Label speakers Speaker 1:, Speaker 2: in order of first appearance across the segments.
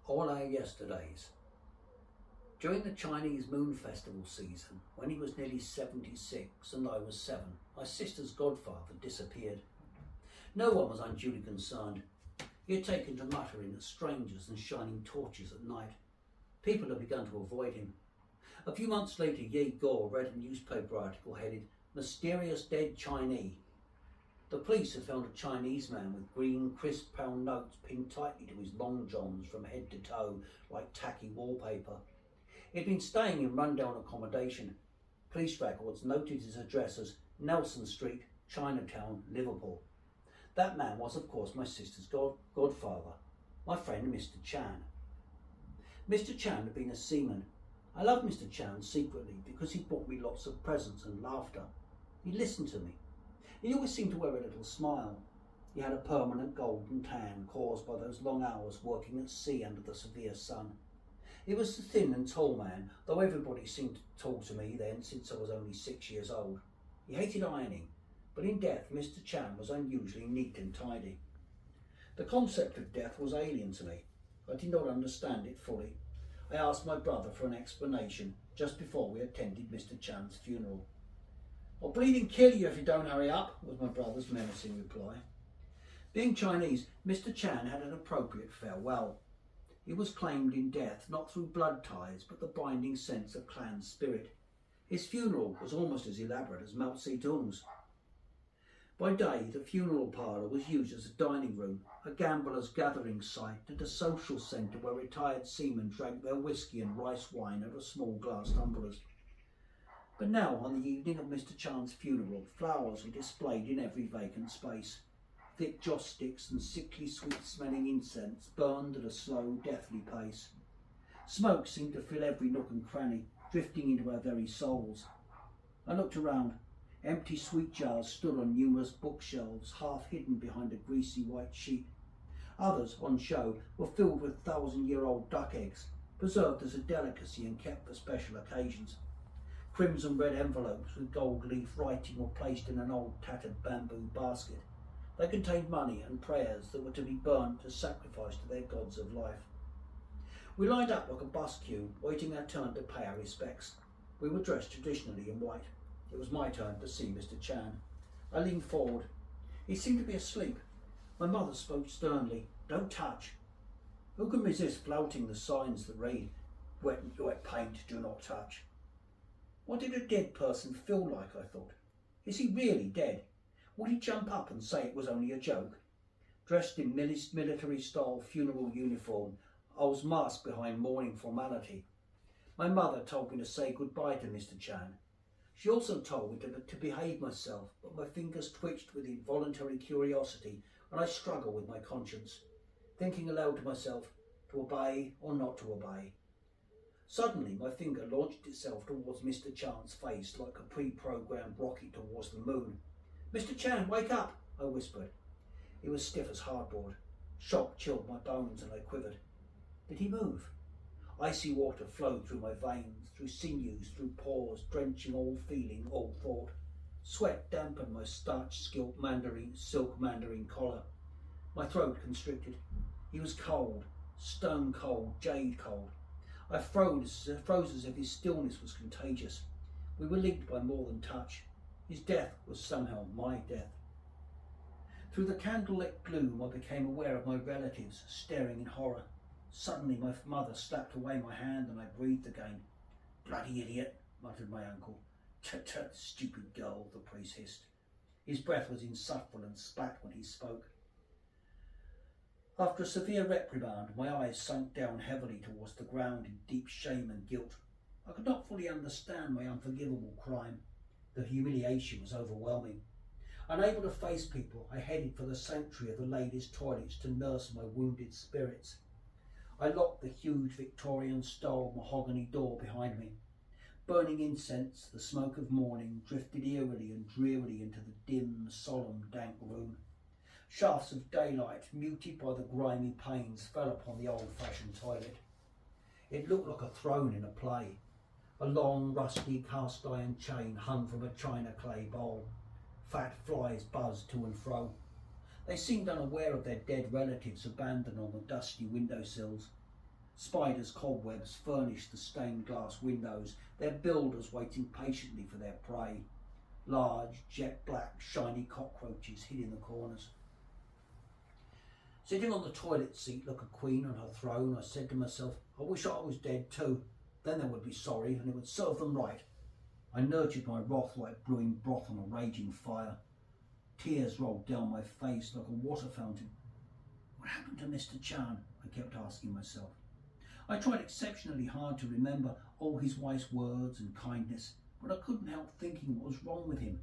Speaker 1: All our yesterdays. During the Chinese Moon Festival season, when he was nearly 76 and I was 7, my sister's godfather disappeared. No one was unduly concerned. He had taken to muttering at strangers and shining torches at night. People had begun to avoid him. A few months later, Ye Guo read a newspaper article headed "Mysterious Dead Chinese." The police had found a Chinese man with green, crisp pound notes pinned tightly to his long johns from head to toe like tacky wallpaper. He'd been staying in rundown accommodation. Police records noted his address as Nelson Street, Chinatown, Liverpool. That man was, of course, my sister's godfather, my friend Mr. Chan. Mr. Chan had been a seaman. I loved Mr. Chan secretly because he brought me lots of presents and laughter. He listened to me. He always seemed to wear a little smile. He had a permanent golden tan caused by those long hours working at sea under the severe sun. He was a thin and tall man, though everybody seemed tall to me then since I was only 6 years old. He hated ironing, but in death Mr. Chan was unusually neat and tidy. The concept of death was alien to me. I did not understand it fully. I asked my brother for an explanation just before we attended Mr. Chan's funeral. "I'll bleeding kill you if you don't hurry up," was my brother's menacing reply. Being Chinese, Mr. Chan had an appropriate farewell. He was claimed in death not through blood ties but the binding sense of clan spirit. His funeral was almost as elaborate as Mao Zedong's. By day, the funeral parlour was used as a dining room, a gamblers' gathering site and a social centre where retired seamen drank their whisky and rice wine out of small glass tumblers. But now, on the evening of Mr. Chan's funeral, flowers were displayed in every vacant space. Thick joss sticks and sickly sweet-smelling incense burned at a slow, deathly pace. Smoke seemed to fill every nook and cranny, drifting into our very souls. I looked around. Empty sweet jars stood on numerous bookshelves, half hidden behind a greasy white sheet. Others, on show, were filled with 1,000-year-old duck eggs, preserved as a delicacy and kept for special occasions. Crimson red envelopes with gold leaf writing were placed in an old tattered bamboo basket. They contained money and prayers that were to be burnt as sacrifice to their gods of life. We lined up like a bus queue, waiting our turn to pay our respects. We were dressed traditionally in white. It was my turn to see Mr. Chan. I leaned forward. He seemed to be asleep. My mother spoke sternly. "Don't touch." Who can resist flouting the signs that read, wet paint, do not touch? What did a dead person feel like, I thought? Is he really dead? Would he jump up and say it was only a joke? Dressed in military-style funeral uniform, I was masked behind mourning formality. My mother told me to say goodbye to Mr. Chan. She also told me to behave myself, but my fingers twitched with involuntary curiosity and I struggled with my conscience, thinking aloud to myself, to obey or not to obey. Suddenly my finger launched itself towards Mr. Chan's face like a pre-programmed rocket towards the moon. "Mr. Chan, wake up," I whispered. He was stiff as hardboard. Shock chilled my bones and I quivered. Did he move? Icy water flowed through my veins, through sinews, through pores, drenching all feeling, all thought. Sweat dampened my starch-silk mandarin collar. My throat constricted. He was cold, stone cold, jade cold. I froze as if his stillness was contagious. We were linked by more than touch. His death was somehow my death. Through the candlelit gloom I became aware of my relatives staring in horror. Suddenly my mother slapped away my hand and I breathed again. "Bloody idiot," muttered my uncle. "Tut tut, stupid girl," the priest hissed. His breath was insufferable and spat when he spoke. After a severe reprimand, my eyes sank down heavily towards the ground in deep shame and guilt. I could not fully understand my unforgivable crime. The humiliation was overwhelming. Unable to face people, I headed for the sanctuary of the ladies' toilets to nurse my wounded spirits. I locked the huge Victorian-style mahogany door behind me. Burning incense, the smoke of morning drifted eerily and drearily into the dim, solemn, dank room. Shafts of daylight, muted by the grimy panes, fell upon the old-fashioned toilet. It looked like a throne in a play. A long, rusty cast-iron chain hung from a china clay bowl. Fat flies buzzed to and fro. They seemed unaware of their dead relatives abandoned on the dusty windowsills. Spiders' cobwebs furnished the stained glass windows, their builders waiting patiently for their prey. Large, jet black, shiny cockroaches hid in the corners. Sitting on the toilet seat like a queen on her throne, I said to myself, I wish I was dead too. Then they would be sorry and it would serve them right. I nurtured my wrath like brewing broth on a raging fire. Tears rolled down my face like a water fountain. What happened to Mr. Chan? I kept asking myself. I tried exceptionally hard to remember all his wife's words and kindness, but I couldn't help thinking what was wrong with him.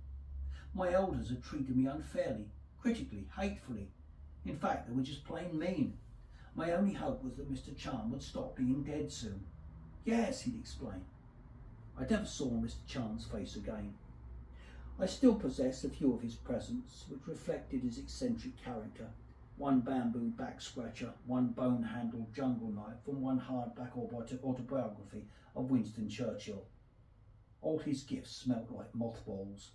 Speaker 1: My elders had treated me unfairly, critically, hatefully. In fact, they were just plain mean. My only hope was that Mr. Chan would stop being dead soon. Yes, he'd explain. I never saw Mr. Chan's face again. I still possess a few of his presents, which reflected his eccentric character. One bamboo back scratcher, one bone-handled jungle knife, and one hardback autobiography of Winston Churchill. All his gifts smelt like mothballs.